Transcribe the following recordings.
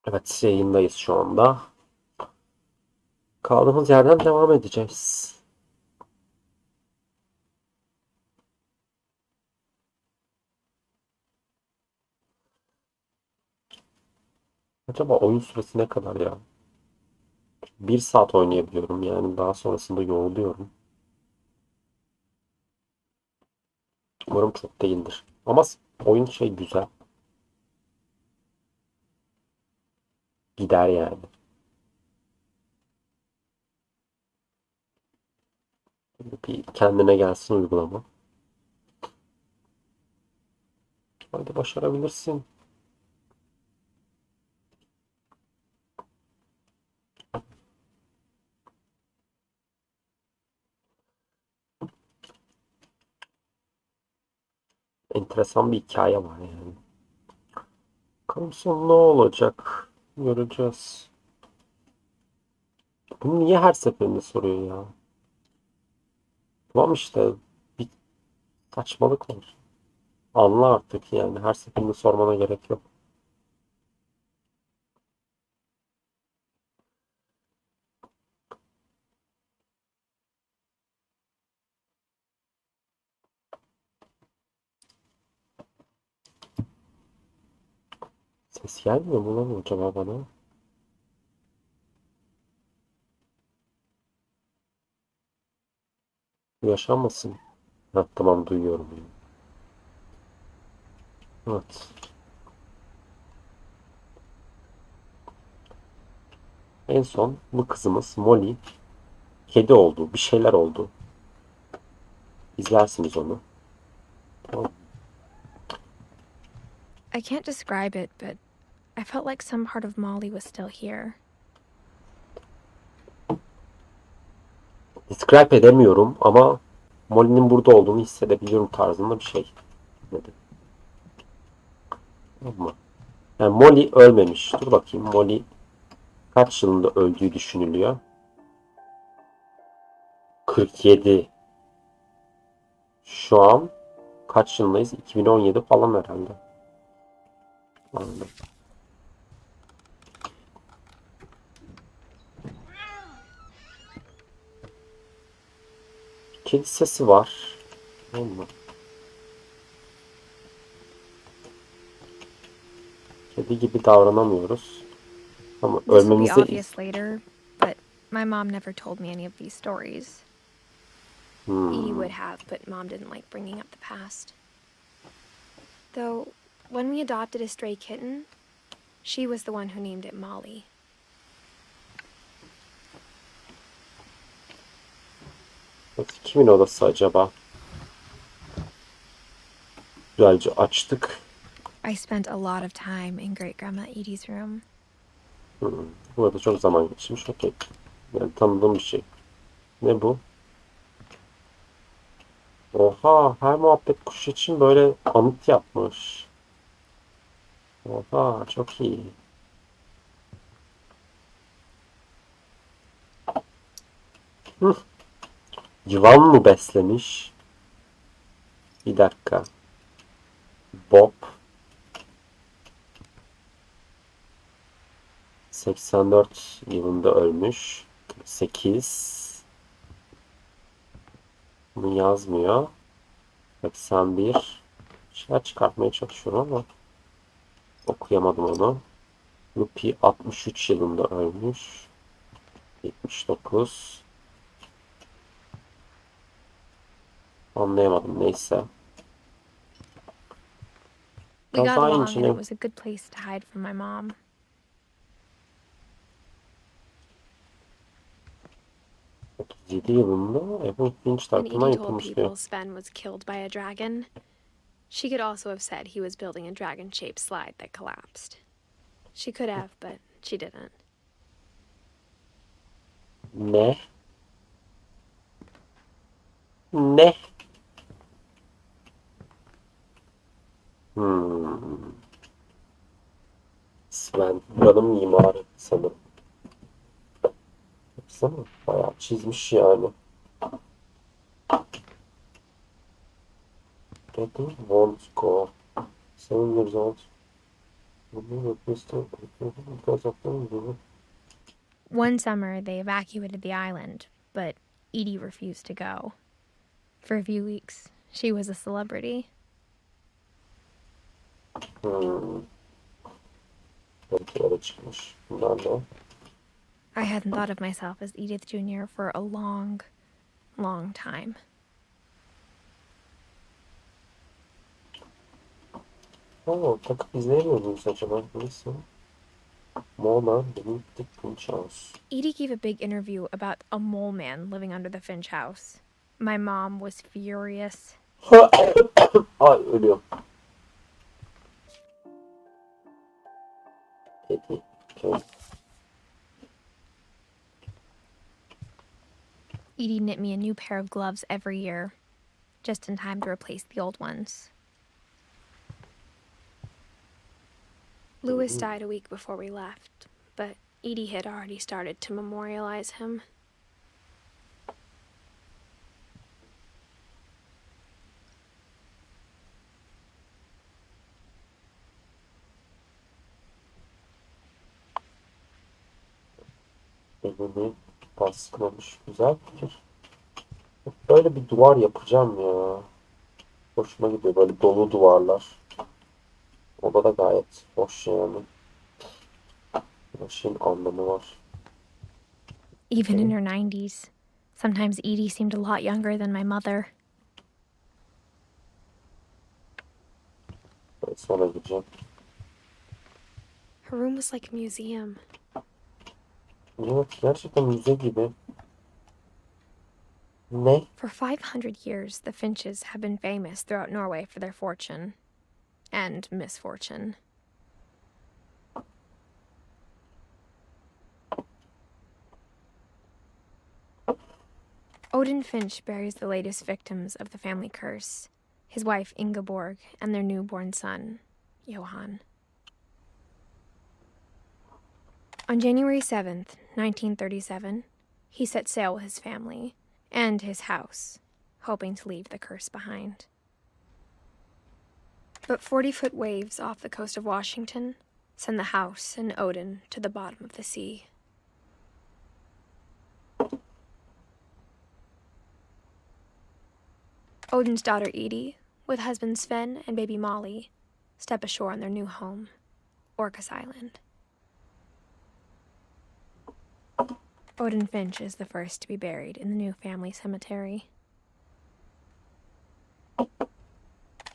Evet, yayındayız şu anda. Kaldığımız yerden devam edeceğiz. Acaba oyun süresi ne kadar ya? 1 saat oynayabiliyorum yani daha sonrasında yoruluyorum. Umarım çok değildir. Ama oyun güzel. Gider yani. Bir kendine gelsin uygulama. Hadi başarabilirsin. Enteresan bir hikaye var yani. Bakalım sonu ne olacak? Göreceğiz. Bunu niye her seferinde soruyor ya? Tamam işte bir saçmalık var. Anla artık yani. Her seferinde sormana gerek yok. Ses gelmiyor mu lan acaba bana? Yaşanmasın. Ha, tamam duyuyorum yani. Evet. En son bu kızımız Molly kedi oldu. Bir şeyler oldu. İzlersiniz onu. Tamam. I can't describe it, but I felt like some part of Molly was still here. Describe edemiyorum ama Molly'nin burada olduğunu hissedebiliyorum tarzında bir şey. Dedi. Tamam mı? Yani Molly ölmemiş. Dur bakayım Molly kaç yılında öldüğü düşünülüyor. 47. Şu an kaç yılındayız? 2017 falan herhalde. Anladım. Kedi sesi var. Tamam mı? Kedi gibi davranamıyoruz. Ama This will be ölmemize obvious later, but my mom never told me any of these stories. Edie would have, but Mom didn't like bringing up the past. Though, when we adopted a stray kitten, she was the one who named it Molly. kimin odası acaba? Güzelce açtık. I spent a lot of time in Great Grandma Edie's room. Burada çok zaman geçmiş. Okey. Yani tanıdığım bir şey. Ne bu? Oha, her muhabbet kuş için böyle anıt yapmış. Oha, çok iyi. Hı, yılan mı beslemiş? Bir dakika. Bob 84 yılında ölmüş. 8. Bunu yazmıyor. 81. Şeyler çıkartmaya çalışıyorum ama okuyamadım onu. Lupi 63 yılında ölmüş. 79. Anlayamadım neyse. We Biraz got daha along, and it inceleyelim. was a good place to hide from my mom. 37 yılında Edith Finch When tarafından Edie told yapılmış diyor. people Sven was killed by a dragon, she could also have said he was building a dragon-shaped slide that collapsed. She could have, but she didn't. Ne? Ne? Hmm. Sven. Buranın mimarı sanırım. Baksana. Bayağı çizmiş yani. Dedi. Won't go. 7 years old. One summer, they evacuated the island, but Edie refused to go. For a few weeks, she was a celebrity. Belki öyle çıkmış. Bunlar ne? I hadn't thought of myself as Edith Jr. for a long, long time. Oo, takıp izleyemiyor muyuz acaba? Neyse. Mona beneath the Finch House. Edie gave a big interview about a mole man living under the Finch house. My mom was furious. Ay ölüyorum. Peki. Okay. Edie knit me a new pair of gloves every year, just in time to replace the old ones. Louis died a week before we left, but Edie had already started to memorialize him. Evini baskılamış. Güzel fikir. Böyle bir duvar yapacağım ya. Hoşuma gidiyor. Böyle dolu duvarlar. O da gayet hoş yani. Her şeyin anlamı var. Even in her 90s, sometimes Edie seemed a lot younger than my mother. Evet, sonra gideceğim. Her room was like a museum. Evet, gerçekten müze gibi. Ne? For 500 years, the Finches have been famous throughout Norway for their fortune and misfortune. Odin Finch buries the latest victims of the family curse, his wife Ingeborg and their newborn son, Johan. On January 7th, 1937, he set sail with his family and his house, hoping to leave the curse behind. But 40-foot waves off the coast of Washington send the house and Odin to the bottom of the sea. Odin's daughter Edie, with husband Sven and baby Molly, step ashore on their new home, Orcas Island. Odin Finch is the first to be buried in the new family cemetery.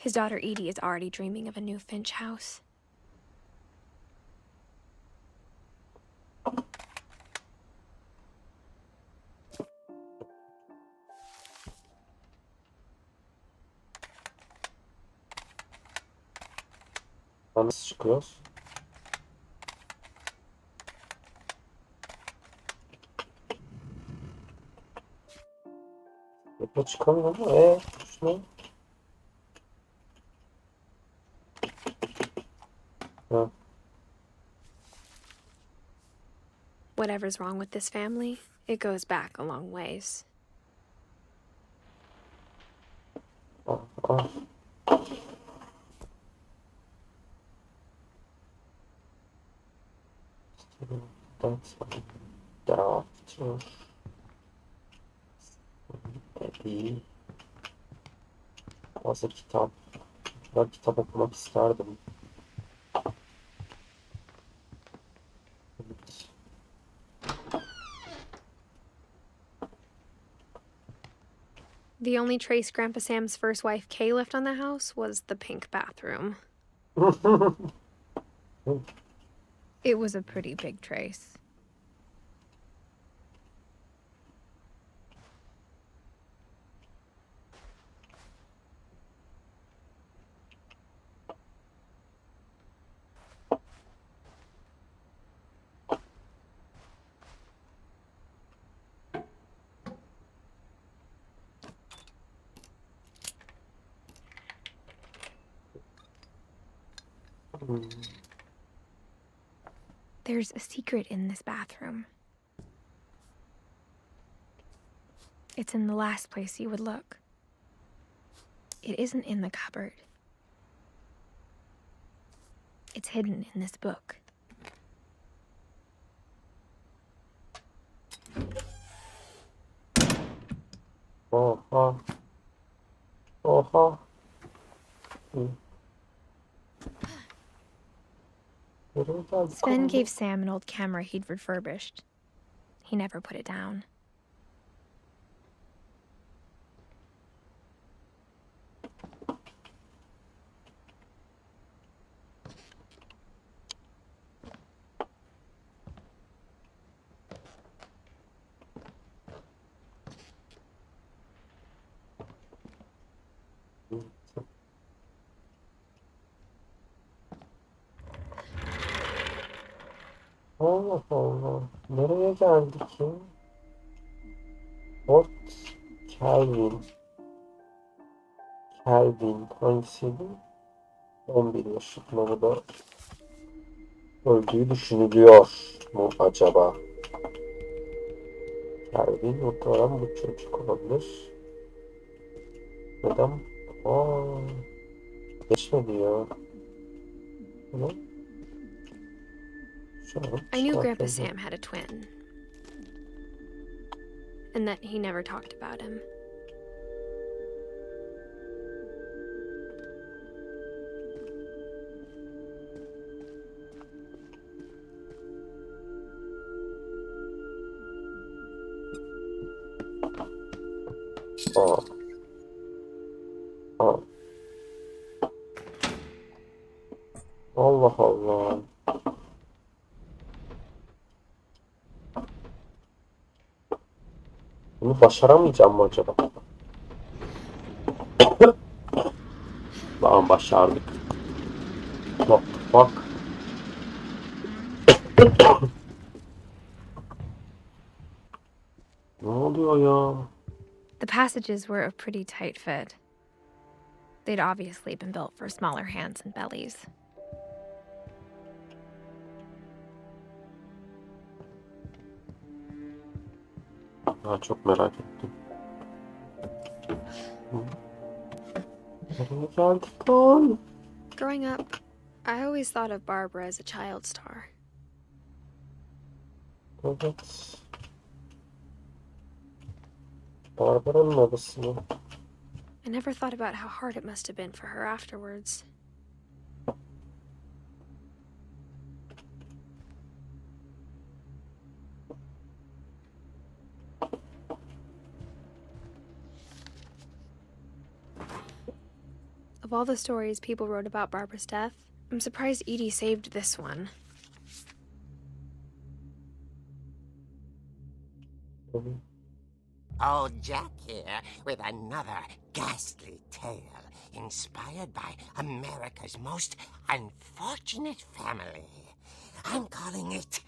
His daughter Edie is already dreaming of a new Finch house. Nasıl çıkıyoruz? Yapma çıkamıyorum ama şuna. Ha. Whatever's wrong with this family, it goes back a long ways. Ah, ah. That's after. Eddie. Hazır kitap. Ben kitap okumak isterdim. Evet. The only trace Grandpa Sam's first wife Kay left on the house was the pink bathroom. It was a pretty big trace. There's a secret in this bathroom. It's in the last place you would look. It isn't in the cupboard. It's It's hidden in this book. Oha. Oha. Hı. Nereye geldik Sven oğlum? gave Sam an old camera he'd refurbished. He never put it down. Allah Allah. Nereye geldik ya? Fort Kelvin. Kelvin hangisiydi? 11 yaşında da öldüğü düşünülüyor mu acaba? Kelvin muhtemelen bu çocuk olabilir. Neden? Aa, geçmedi ya. Ne? Şu an I knew Grandpa çıkartıldı. Sam had a twin. And that he never talked about him. Aa. Aa. Allah Allah. Bunu başaramayacağım mı acaba? Tamam, başardık. What the fuck? Ne oluyor ya? The passages were a pretty tight fit. They'd obviously been built for smaller hands and bellies. Daha çok merak ettim. Nereye geldik lan? Growing up, I always thought of Barbara as a child star. Evet. Barbara'nın babası mı? I never thought about how hard it must have been for her afterwards. Of all the stories people wrote about Barbara's death, I'm surprised Edie saved this one. Old Jack here with another ghastly tale inspired by America's most unfortunate family. I'm calling it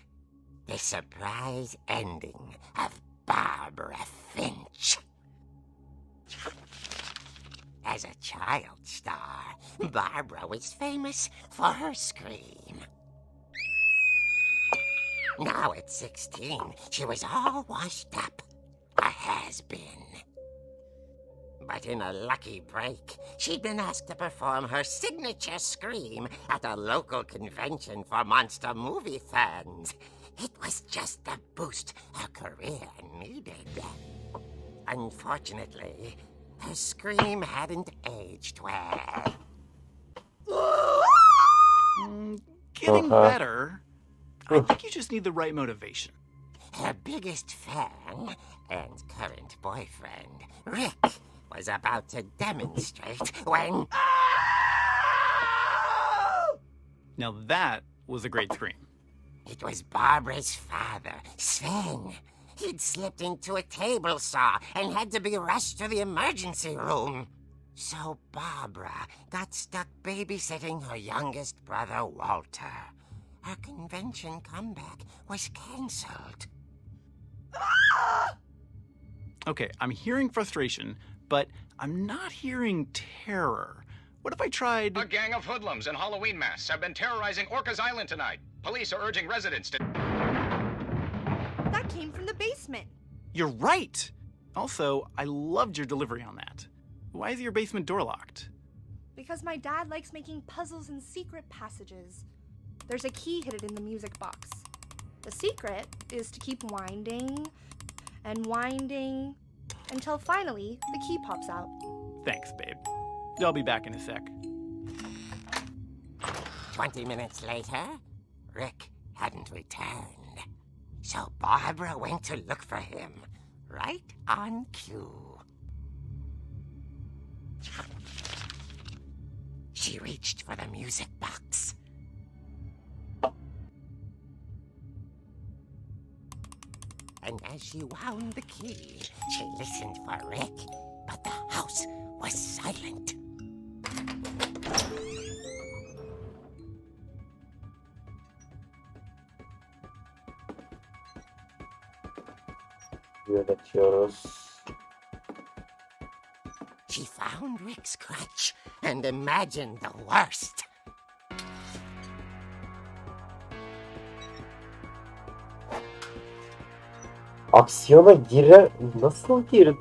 The Surprise Ending of Barbara Finch. As a child star, Barbara was famous for her scream. Now at 16, she was all washed up. A has-been. But in a lucky break, she'd been asked to perform her signature scream at a local convention for monster movie fans. It was just the boost her career needed. Unfortunately, her scream hadn't aged well. Getting better. I think you just need the right motivation. Her biggest fan and current boyfriend, Rick, was about to demonstrate when... Now that was a great scream. It was Barbara's father, Sven. He'd slipped into a table saw and had to be rushed to the emergency room. So Barbara got stuck babysitting her youngest brother, Walter. Her convention comeback was cancelled. Okay, I'm hearing frustration, but I'm not hearing terror. What if I tried... A gang of hoodlums in Halloween masks have been terrorizing Orcas Island tonight. Police are urging residents to... That came from the basement. You're right! Also, I loved your delivery on that. Why is your basement door locked? Because my dad likes making puzzles and secret passages. there's a key hidden in the music box. The secret is to keep winding and winding until finally the key pops out. Thanks, babe. I'll be back in a sec. 20 minutes later, Rick hadn't returned. So Barbara went to look for him, right on cue. She reached for the music box. And as she wound the key, she listened for Rick, but the house was silent. Yönetiyoruz. She found Rick's crutch and imagined the worst. Aksiyona girer... Nasıl girdi?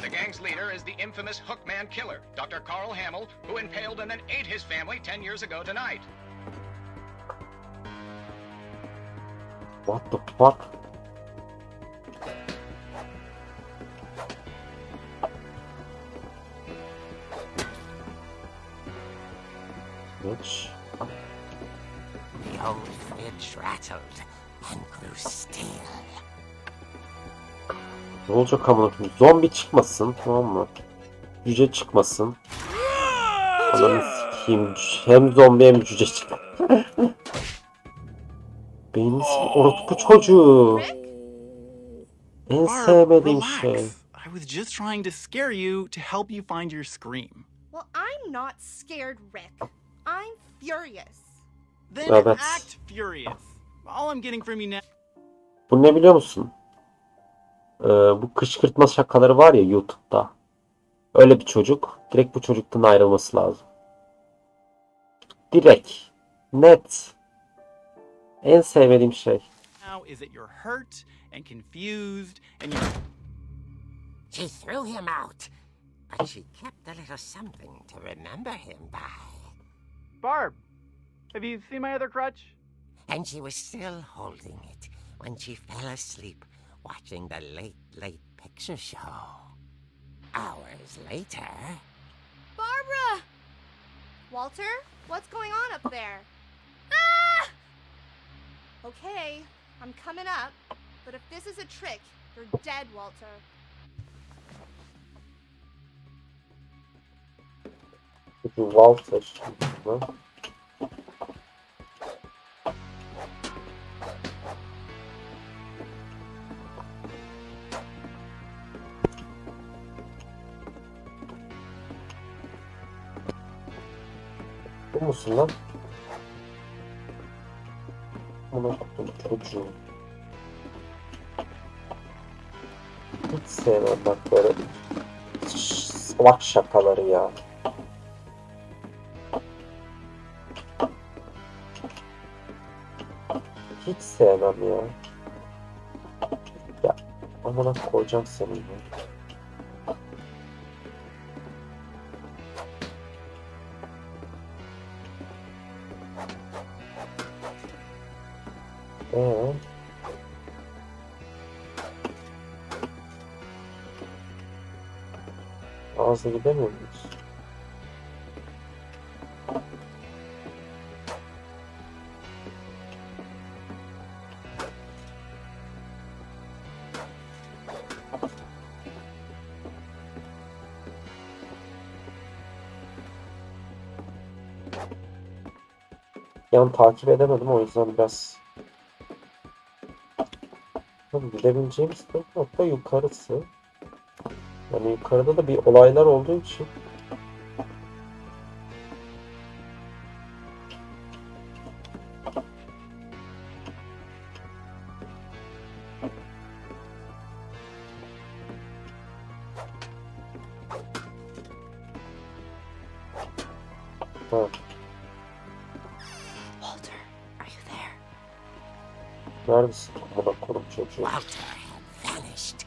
The gang's leader is the infamous Hookman killer, Dr. Carl Hamill, who impaled and then ate his family 10 years ago tonight. What the fuck? Geç. The old fridge rattled and grew still. Ne olacak amına koyayım? Zombi çıkmasın, tamam mı? Cüce çıkmasın. Ananı sikeyim. Hem zombi hem cüce çık. Beynini sikeyim. Orospu çocuğu. En Barb, sevmediğim relax. şey. I was just trying to scare you to help you find your scream. Well, I'm not scared, Rick. I'm furious. Then Evet. act furious. All I'm getting from you now... Bu ne biliyor musun? Bu kışkırtma şakaları var ya YouTube'da. Öyle bir çocuk. Direkt bu çocuktan ayrılması lazım. Direkt. Net. En sevmediğim şey. now is that you're hurt and confused and you're... She threw him out, but she kept a little something to remember him by. Barb, have you seen my other crutch? And she was still holding it when she fell asleep watching the late picture show. Hours later... Barbara! Walter, what's going on up there? Ah! Okay, I'm coming up, but if this is a trick, you're dead, Walter. Peki Walter. Hı? Bu musun lan? Buna kutum çocuğu. Hiç sevmem bak böyle salak şakaları ya. Hiç sevmem ya. Ya amına koyacağım seni ya. Ee? Ağzına gidemiyor muyuz? Yani takip edemedim o yüzden biraz gidebileceğimiz tek nokta yukarısı. Yani yukarıda da bir olaylar olduğu için ha. Walter, are you there? Neredesin? Amına koyayım çocuğu. Walter had vanished,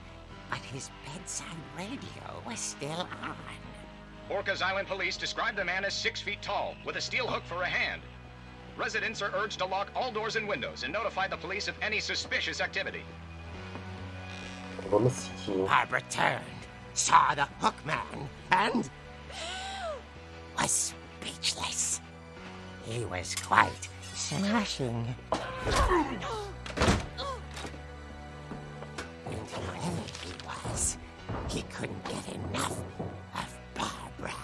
but his bedside radio was still on. Orcas Island police describe the man as 6 feet tall, with a steel hook for a hand. Residents are urged to lock all doors and windows and notify the police of any suspicious activity. Ananı sikeyim. Barbara turned, saw the hook man, and was speechless. He was quite smashing. And whoever he was, he couldn't get enough of Barbara.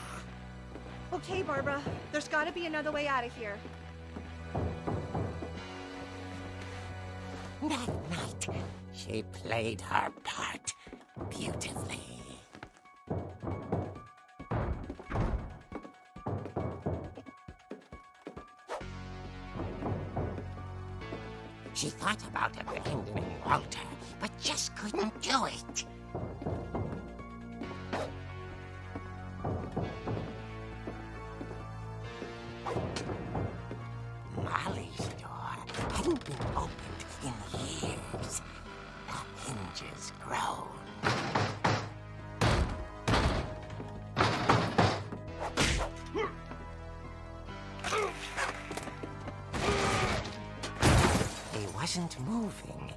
Okay, Barbara. There's gotta be another way out of here. That night, she played her part beautifully. She thought about abandoning Walter, but just couldn't do it. Molly's door hadn't been opened in years. The hinges groaned. He wasn't moving,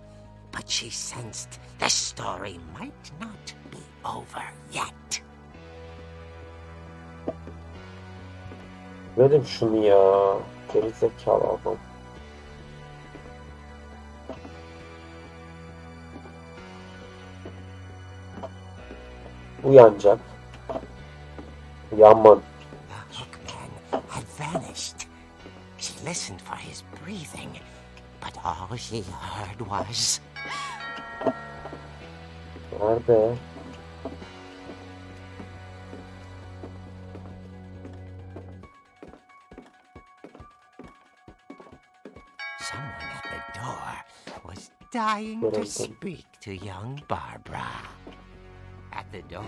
but she sensed the story might not be over yet. Verim şunu ya. Gerizekalı adam. Uyanacak. Uyanmadı. The hookman had vanished. She listened for his breathing, but all she heard was... Nerede? Someone at the door was dying to speak to young Barbara. At the door,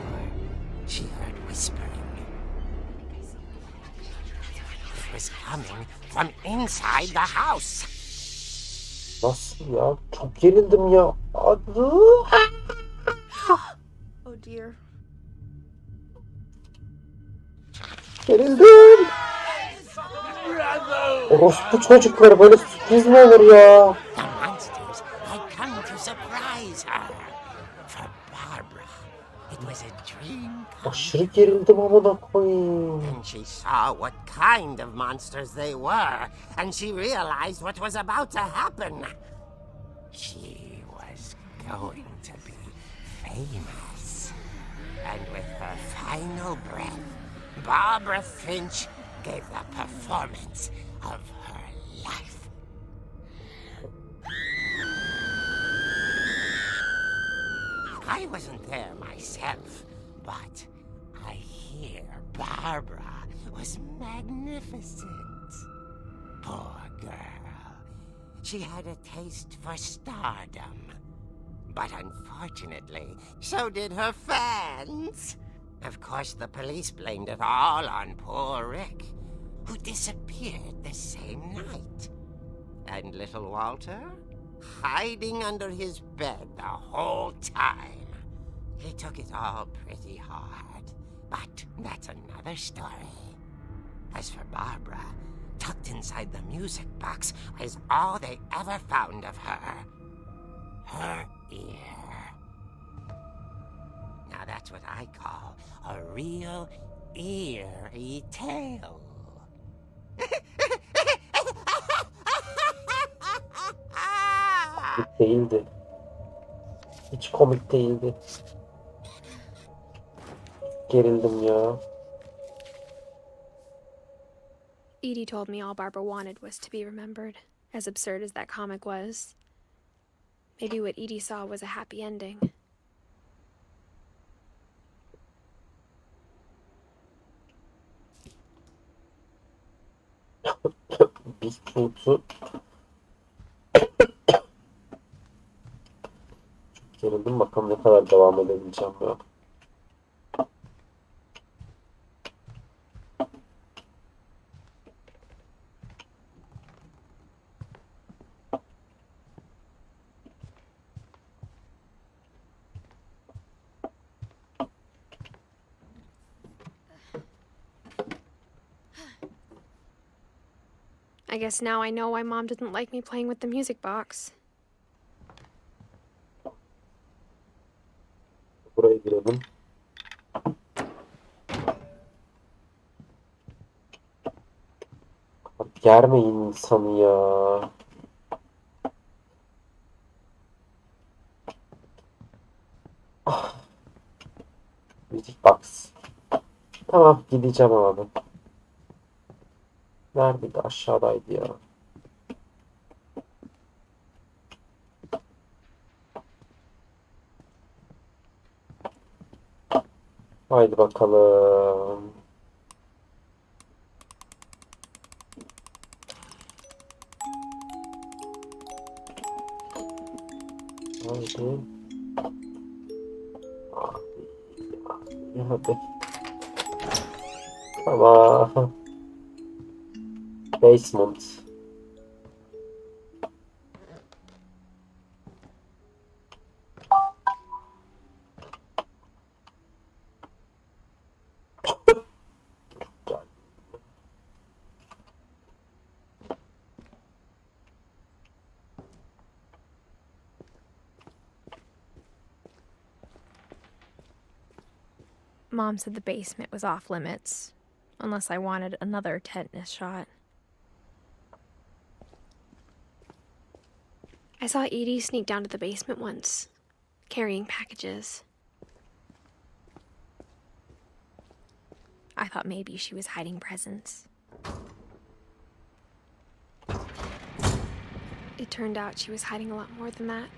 she heard whispering. It was coming from inside the house. Nasıl ya? Çok gerildim ya. Oh dear. Gerildim. Orospu çocukları böyle sürpriz mi olur ya? The monsters had come to surprise her. For Barbara, it was a dream come Aşırı gerildim amına koyayım. And she saw what kind of monsters they were, and she realized what was about to happen. She was going to be famous. And with her final breath, Barbara Finch gave the performance of her life. I wasn't there myself, but I hear Barbara was magnificent. Poor girl. She had a taste for stardom. But unfortunately, so did her fans. Of course, the police blamed it all on poor Rick, who disappeared the same night. And little Walter? Hiding under his bed the whole time. He took it all pretty hard, but that's another story. As for Barbara, tucked inside the music box was all they ever found of her. Her ear. Now that's what I call a real eerie tale. Komik değildi. Hiç komik değildi. Gerildim ya. Edie told me all Barbara wanted was to be remembered, as absurd as that comic was. Maybe what Edie saw was a happy ending. Bigfoot'u çok gerildim. Bakalım ne kadar devam edebileceğim ya. I guess now I know why Mom didn't like me playing with the music box. Buraya girelim. Germeyin insanı ya. Ah, müzik box. Tamam gideceğim abi. Neredeydi? Aşağıdaydı ya. Haydi bakalım. Haydi. Hadi. Tamam. Basement. Mom said the basement was off limits, unless I wanted another tetanus shot. I saw Edie sneak down to the basement once, carrying packages. I thought maybe she was hiding presents. It turned out she was hiding a lot more than that.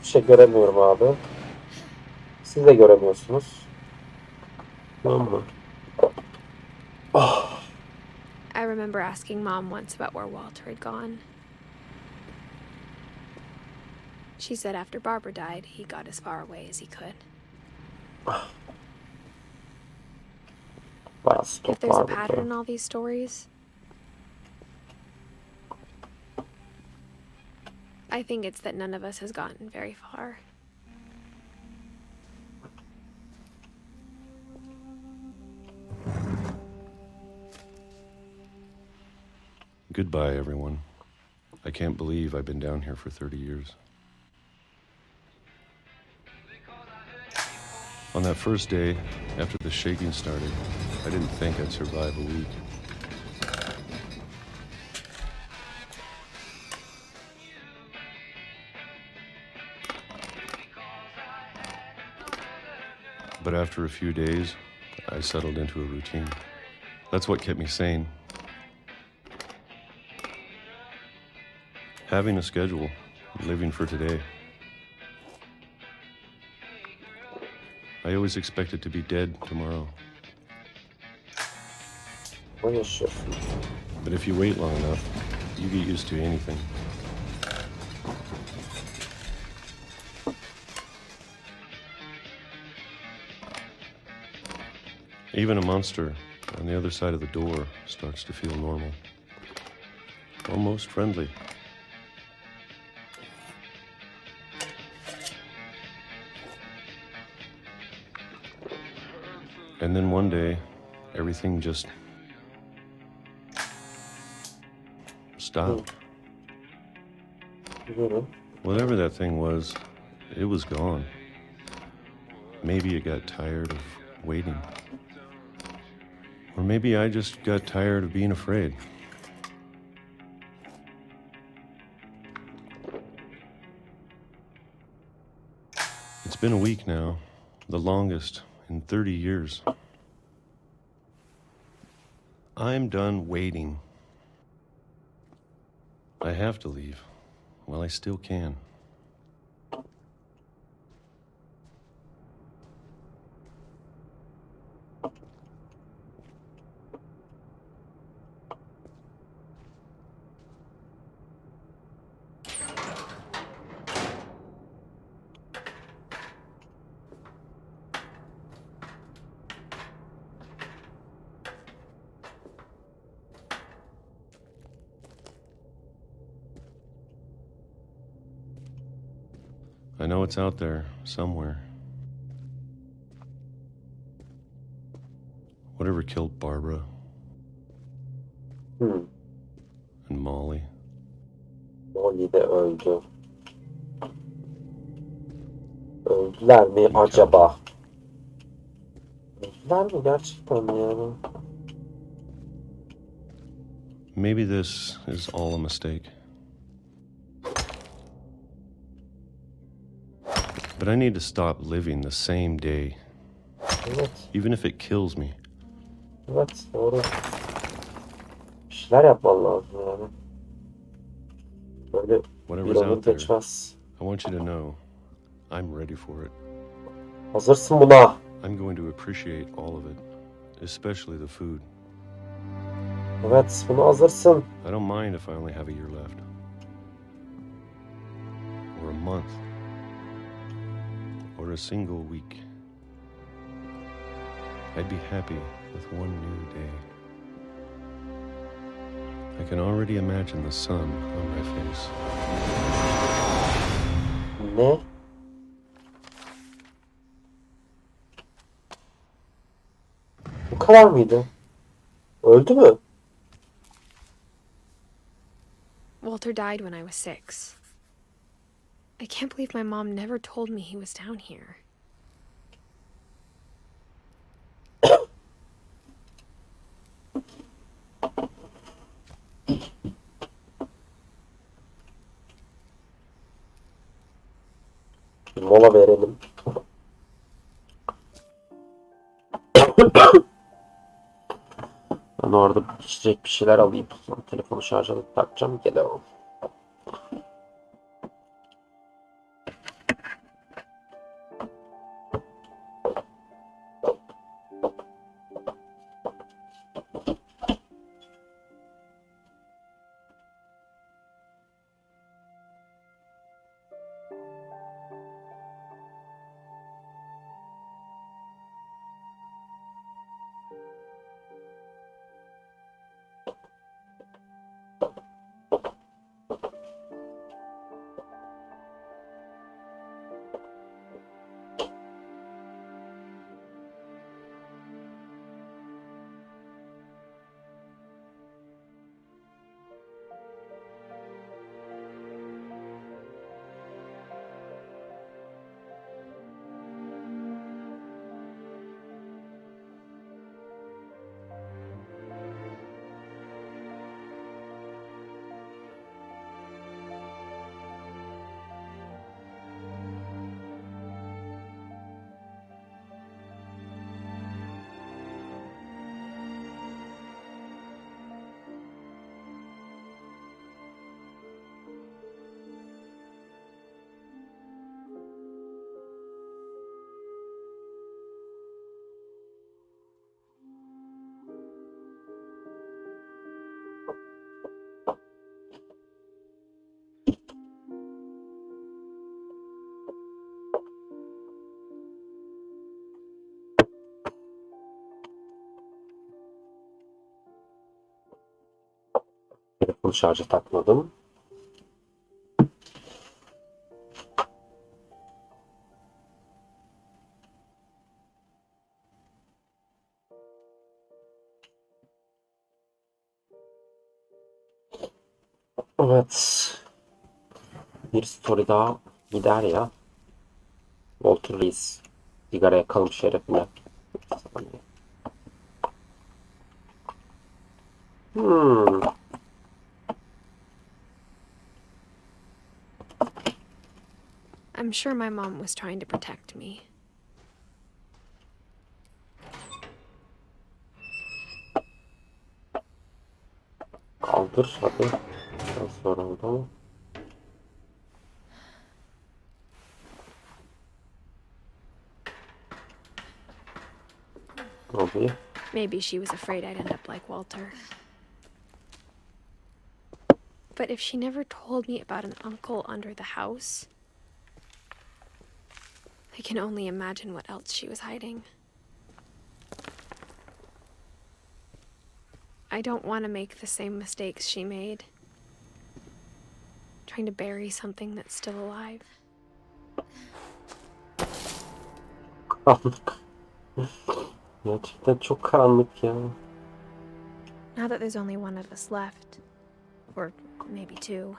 Hiçbir şey göremiyorum abi. Siz de göremiyorsunuz. Tamam mı? Oh. I remember asking Mom once about where Walter had gone. She said after Barbara died, he got as far away as he could. If there's a pattern in all these stories, I think it's that none of us has gotten very far. Goodbye, everyone. I can't believe I've been down here for 30 years. On that first day, after the shaking started, I didn't think I'd survive a week. But after a few days, I settled into a routine. That's what kept me sane. Having a schedule, living for today. I always expected to be dead tomorrow. But if you wait long enough, you get used to anything. Even a monster on the other side of the door starts to feel normal. Almost friendly. And then one day, everything just stopped. Whatever that thing was, it was gone. Maybe it got tired of waiting. Or maybe I just got tired of being afraid. It's been a week now, the longest in 30 years. I'm done waiting. I have to leave while I still can. I know it's out there somewhere. Whatever killed Barbara Hmm. and Molly. Molly de öldü. Öldüler mi and acaba? Öldüler mi gerçekten yani? Maybe this is all a mistake. But I need to stop living the same day, Evet. even if it kills me. Evet doğru. Bir şeyler yapman lazım yani. Böyle bir Whatever's ömür out there, geçmez. I want you to know I'm ready for it. Hazırsın buna. I'm going to appreciate all of it, especially the food. Evet buna hazırsın. I don't mind if I only have a year left. Or a month. Or a single week. I'd be happy with one new day. I can already imagine the sun on my face. Ne? Bu kadar mıydı? Öldü mü? Walter died when I was 6. I can't believe my mom never told me he was down here. Bir mola verelim. Ben orada içecek bir şeyler alayım. Sonra telefonu şarja alıp takacağım. Geliyorum. Telefonu şarja takmadım. Evet. Bir story daha gider ya. Walter Reese. Sigara yakalım şerefine. Hmm. I'm sure my mom was trying to protect me. Kaldır hadi. Biraz sonra oldu ama. Tabii. Maybe she was afraid I'd end up like Walter. But if she never told me about an uncle under the house, I can only imagine what else she was hiding. I don't want to make the same mistakes she made. Trying to bury something that's still alive. Gerçekten çok karanlık ya. Now that there's only one of us left, or maybe two,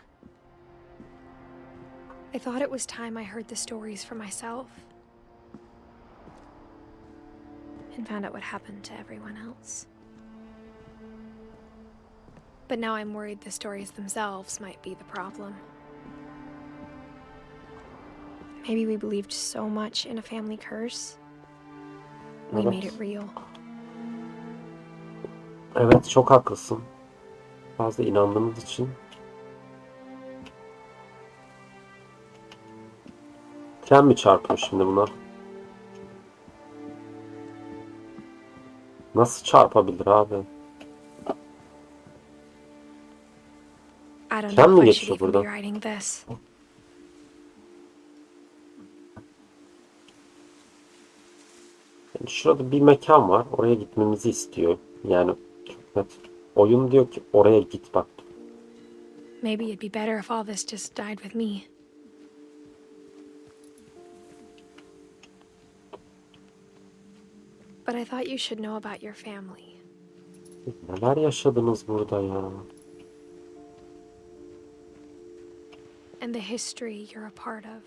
I thought it was time I heard the stories for myself and found out what happened to everyone else. But now I'm worried the stories themselves might be the problem. Maybe we believed so much in a family curse, we Evet. made it real. Evet, çok haklısın. Fazla inandığımız için. Tren mi çarpıyor şimdi buna? Nasıl çarpabilir abi? I don't Tren know mi if I should geçiyor even be burada? writing this. Yani şurada bir mekan var. Oraya gitmemizi istiyor. Yani çok net. Oyun diyor ki oraya git bak. Maybe it'd be better if all this just died with me. But I thought you should know about your family. Neler yaşadınız burada ya? And the history you're a part of.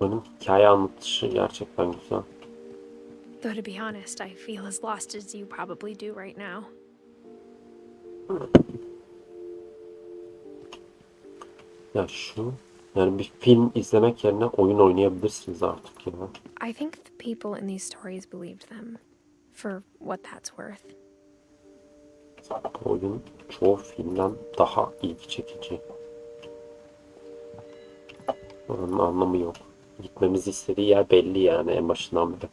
Benim hikaye anlatışı gerçekten güzel. Though to be honest, I feel as lost as you probably do right now. Ya yani bir film izlemek yerine oyun oynayabilirsiniz artık ya. I think the people in these stories believed them, for what that's worth. Oyun çoğu filmden daha ilgi çekici. Onun anlamı yok. Gitmemizi istediği yer belli yani en başından beri.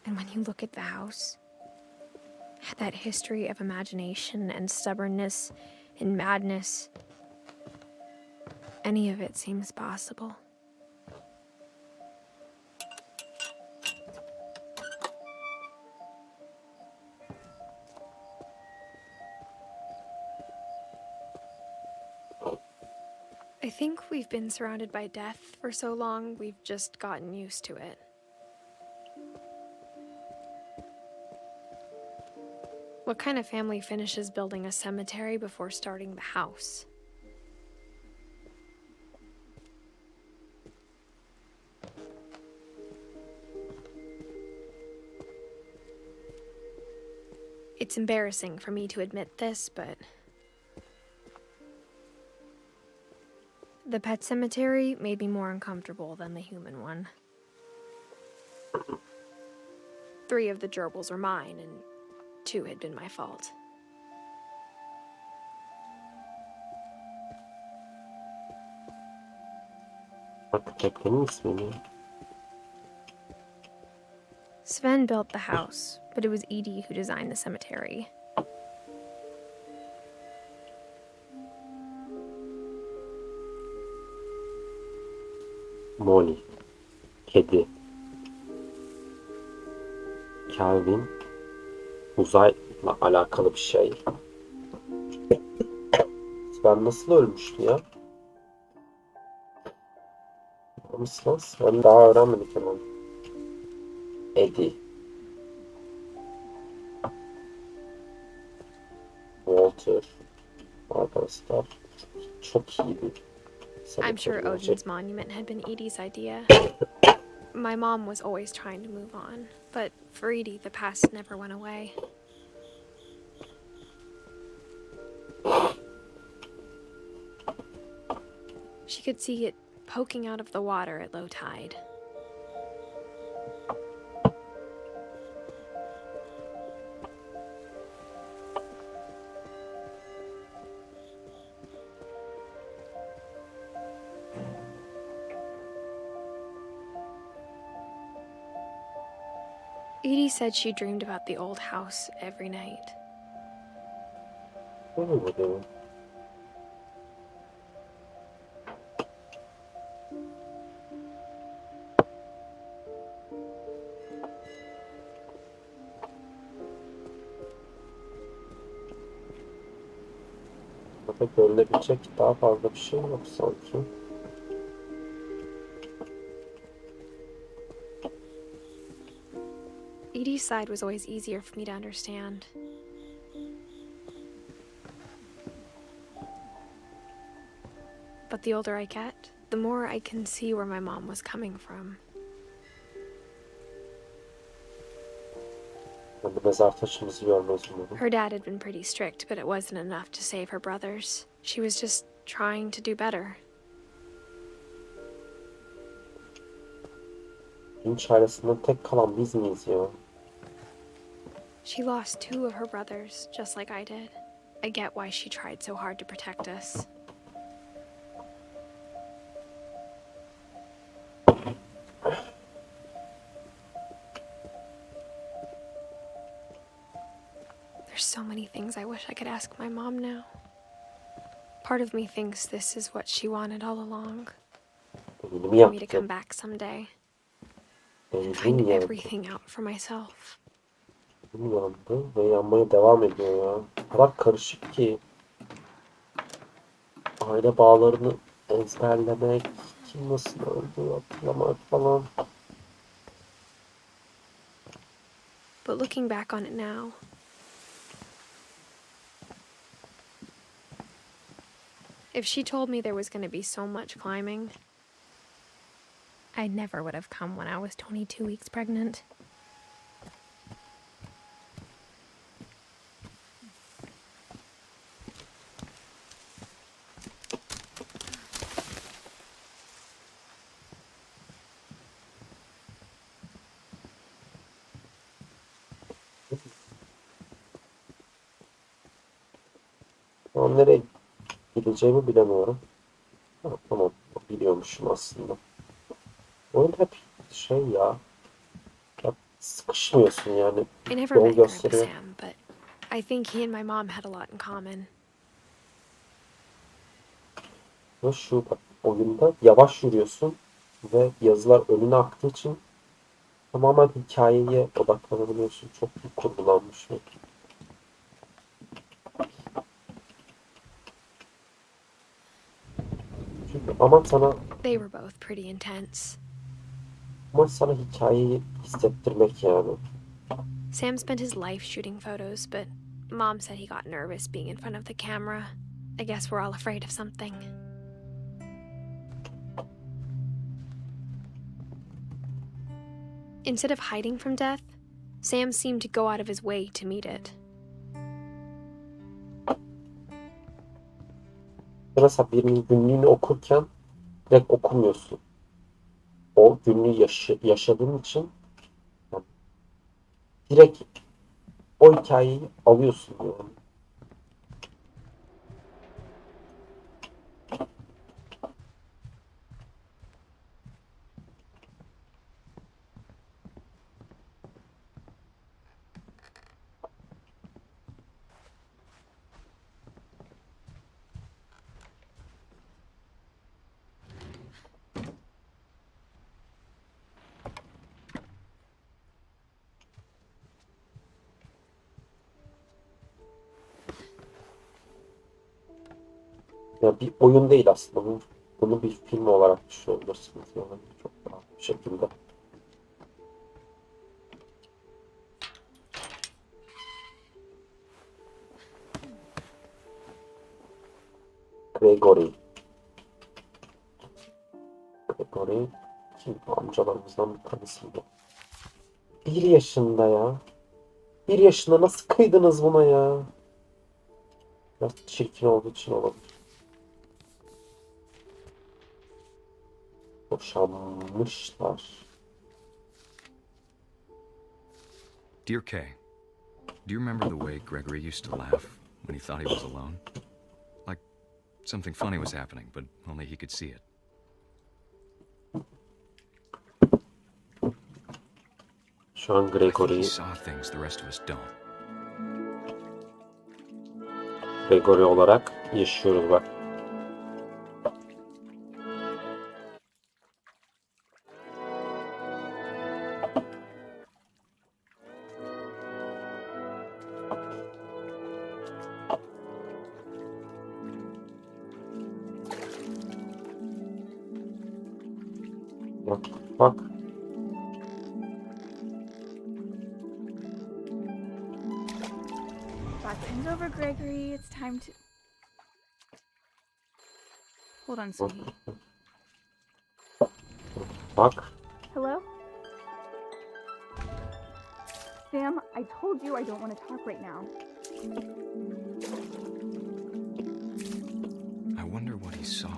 And when you look at the house, that history of imagination and stubbornness and madness, any of it seems possible. I think we've been surrounded by death for so long, we've just gotten used to it. What kind of family finishes building a cemetery before starting the house? It's embarrassing for me to admit this, but the pet cemetery made me more uncomfortable than the human one. 3 of the gerbils were mine, and 2 had been my fault. Bak köpeklerin ismi mi? Sven built the house, but it was Edie who designed the cemetery. Molly. Kedi. Calvin. Uzayla alakalı bir şey. Ben nasıl ölmüştü ya? Nasıl? Ben daha öğrenmedik hemen. Eddie. Walter. Arkadaşlar. Çok iyiydi. I'm sure Odin's monument had been Edie's idea. My mom was always trying to move on, but for Edie, the past never went away. She could see it poking out of the water at low tide. Edie said she dreamed about the old house every night. Öyle mi demin? Burada görülebilecek daha fazla bir şey yok sanki. Edie's side was always easier for me to understand. But the older I get, the more I can see where my mom was coming from. Ben de mezar taşımızı görmez umarım. Her dad had been pretty strict, but it wasn't enough to save her brothers. She was just trying to do better. Finch ailesinden tek kalan biz miyiz ya? She lost 2 of her brothers, just like I did. I get why she tried so hard to protect us. There's so many things I wish I could ask my mom now. Part of me thinks this is what she wanted all along. Beynimi For me to yaktı. come back someday. Benzin Find yandı. everything out for myself. Benzin yandı ve yanmaya devam ediyor ya. O kadar karışık ki. Aile bağlarını ezberlemek, kim nasıl öldü hatırlamak falan. But looking back on it now, if she told me there was going to be so much climbing, I never would have come when I was 22 weeks pregnant. Şu an nereye gideceğimi bilemiyorum. Ha, tamam, biliyormuşum aslında. Oyun hep şey ya. Hep sıkışmıyorsun yani. I never Yol met Grandpa gösteriyor. Sam, but I think he and my mom had a lot in common. Ve şu bak, oyunda yavaş yürüyorsun ve yazılar önüne aktığı için tamamen hikayeye odaklanabiliyorsun. Çok iyi kurgulanmış. Çünkü They were both pretty intense. amaç sana hikayeyi hissettirmek yani. Sam spent his life shooting photos, but Mom said he got nervous being in front of the camera. I guess we're all afraid of something. Instead of hiding from death, Sam seemed to go out of his way to meet it. Mesela birinin günlüğünü okurken direkt okumuyorsun. O günlüğü yaşadığın için yani direkt o hikayeyi alıyorsun yani. Ya bir oyun değil aslında. Bunu bir film olarak düşünebilirsiniz yani çok daha bir şekilde. Gregory kim? Amcalarımızdan bir tanesiydi. 1 yaşında ya. 1 yaşında nasıl kıydınız buna ya? Biraz çirkin olduğu için olabilir. Boşanmışlar. Dear Kay, do you remember the way Gregory used to laugh when he thought he was alone? Like something funny was happening, but only he could see it. Şu an I think he Gregory saw things the rest of us don't. Gregory olarak yaşıyoruz bak. Bak, bak. Backhand's over, Gregory. It's time to... Hold on, sweetie. Bak. Hello? Sam, I told you I don't want to talk right now. I wonder what he saw.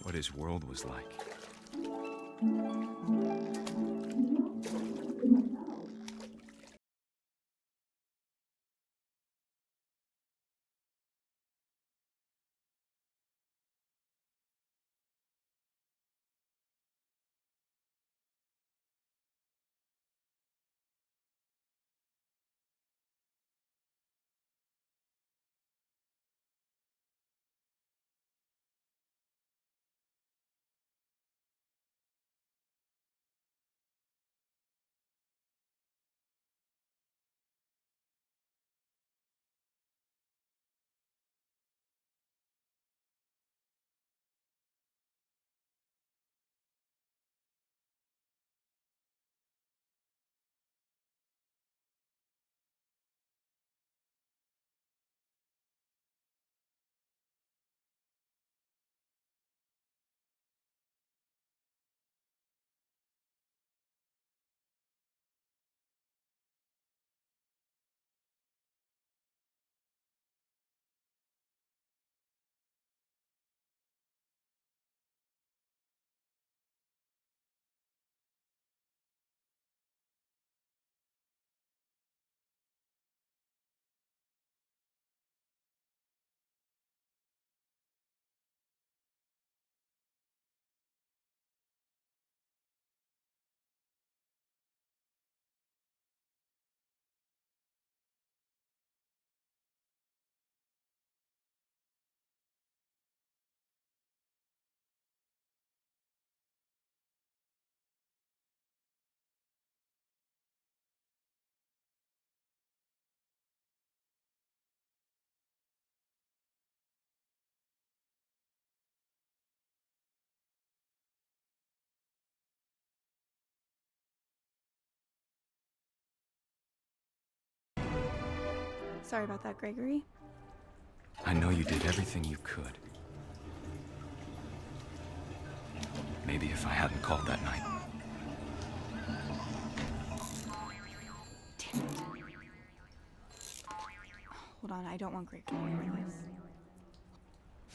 What his world was like. Sorry about that, Gregory. I know you did everything you could. Maybe if I hadn't called that night. Hold on, I don't want Gregory to hear this.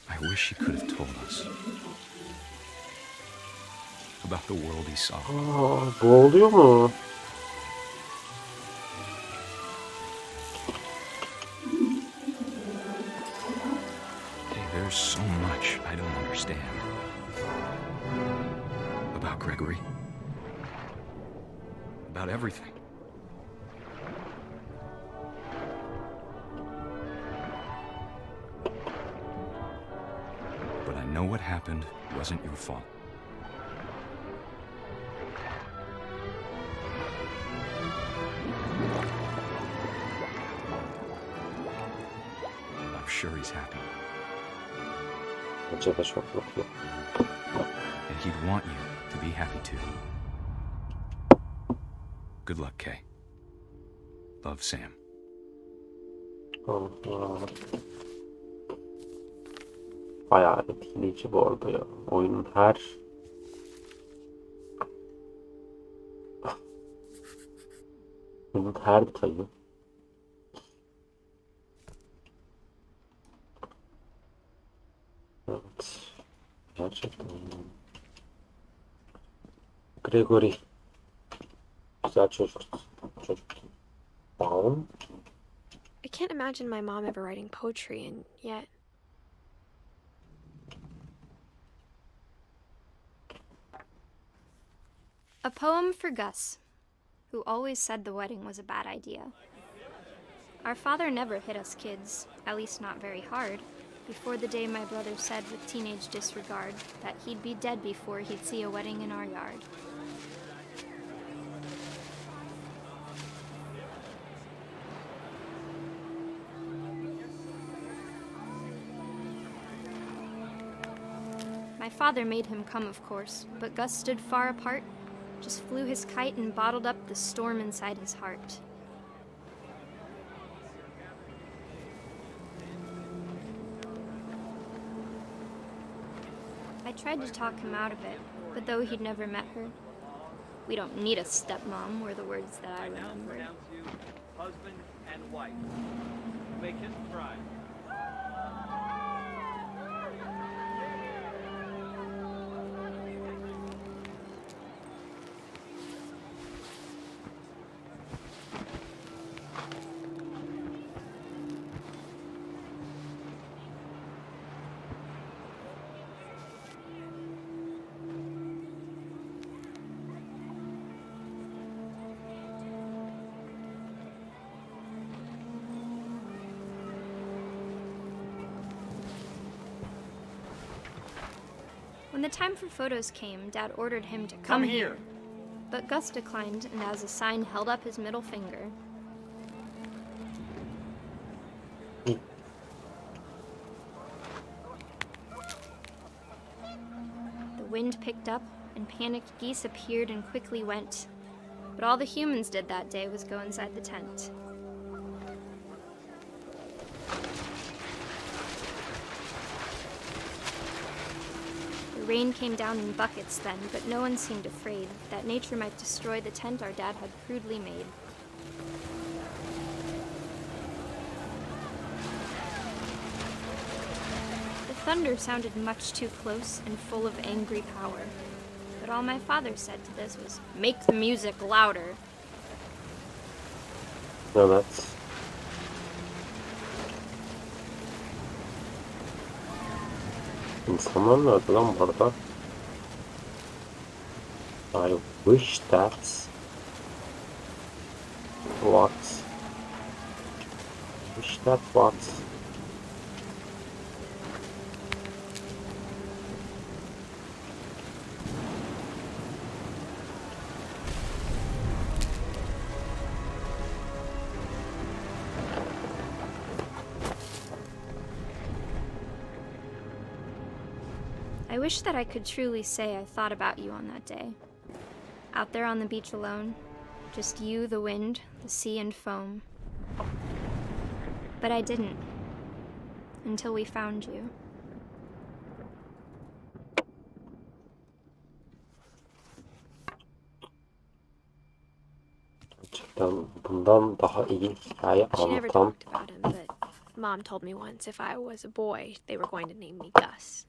I wish he could have told us. About the world he saw. Aa, bu oluyor mu? Hey, there's so much I don't understand. About Gregory. About everything. But I know what happened wasn't your fault. I'm sure he's happy. Bence de çok mutlu. And he'd want you to be happy too. Good luck, Kay. Love, Sam. Allah. Bayağı etkileyici bu arada ya. Oyunun her detayı. Evet. Gerçekten. Gregory. Güzel çocuk. Çocuk. Down. I can't imagine my mom ever writing poetry, and yet... A poem for Gus, who always said the wedding was a bad idea. Our father never hit us kids, at least not very hard, before the day my brother said with teenage disregard that he'd be dead before he'd see a wedding in our yard. My father made him come, of course, but Gus stood far apart, just flew his kite and bottled up the storm inside his heart. I tried to talk him out of it, but though he'd never met her, "We don't need a stepmom," were the words that I remembered. Husband and wife. Make him cry. When the time for photos came, Dad ordered him to come here. But Gus declined and as a sign held up his middle finger. The wind picked up and panicked geese appeared and quickly went. But all the humans did that day was go inside the tent. The rain came down in buckets then, but no one seemed afraid that nature might destroy the tent our dad had crudely made. The thunder sounded much too close and full of angry power, but all my father said to this was, "Make the music louder." Evet. İnsanlar nerede lan bu arada? I wish that what? Wish that what? I wish that I could truly say I thought about you on that day. Out there on the beach alone, just you, the wind, the sea, and foam. But I didn't, until we found you. Gerçekten bundan daha iyi hikaye She never anlatan talked about him, but Mom told me once if I was a boy, they were going to name me Gus.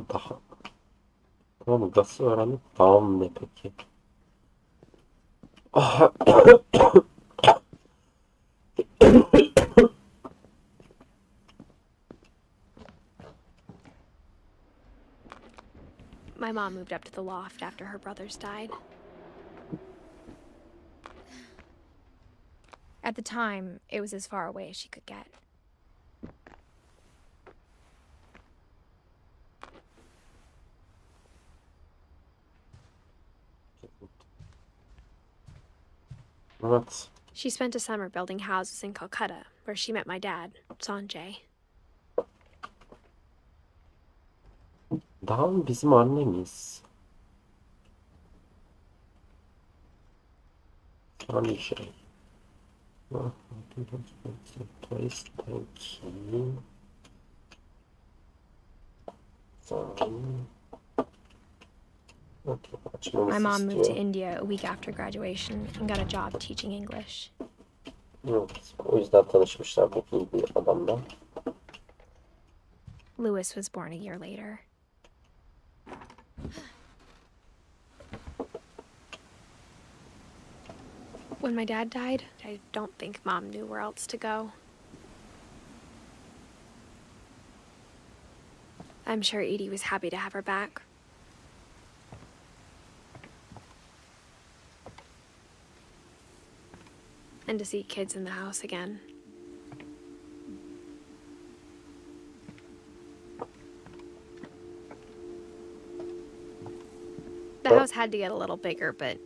daha tamam gazı öğrenip bağım ne peki? My mom moved up to the loft after her brothers died. At the time, it was as far away as she could get. Evet. She spent a summer building houses in Calcutta, where she met my dad, Sanjay. Daha mı bizim annemiz? Sanjay. Place, thank you. My mom moved to India a week after graduation and got a job teaching English. Evet, o yüzden tanışmışlar bu iyi bir adamla. Louis was born a year later. When my dad died, I don't think Mom knew where else to go. I'm sure Edie was happy to have her back. And to see kids in the house again. The house had to get a little bigger, but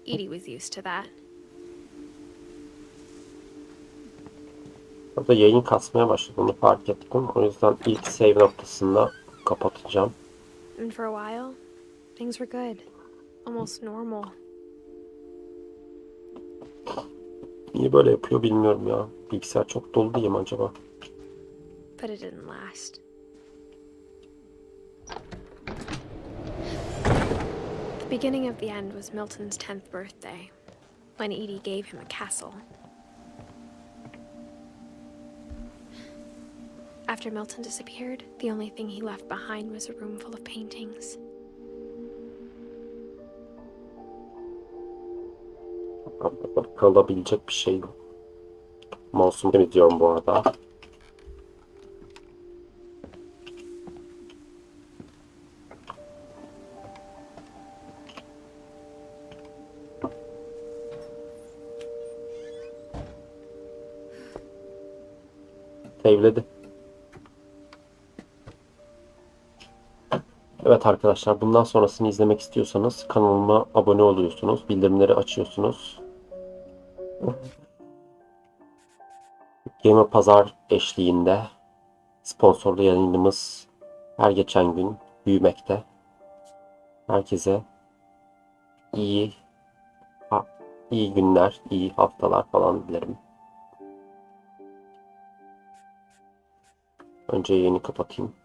Edie was used to that. Burada yayın kasmaya başladı, onu fark ettim. O yüzden ilk save noktasında kapatacağım. And for a while, things were good. Almost normal. Niye böyle yapıyor bilmiyorum ya. Bilgisayar çok dolu diye mi acaba? But it didn't last. The beginning of the end was Milton's 10th birthday, when Edie gave him a castle. After Milton disappeared, the only thing he left behind was a room full of paintings. Kalabilecek bir şey yok. Mouse'umu temizliyorum bu arada. Save'ledi. Evet arkadaşlar, bundan sonrasını izlemek istiyorsanız kanalıma abone oluyorsunuz, bildirimleri açıyorsunuz. Gamer Pazar eşliğinde sponsorlu yayınımız her geçen gün büyümekte. Herkese iyi günler, iyi haftalar falan dilerim. Önce yayını kapatayım.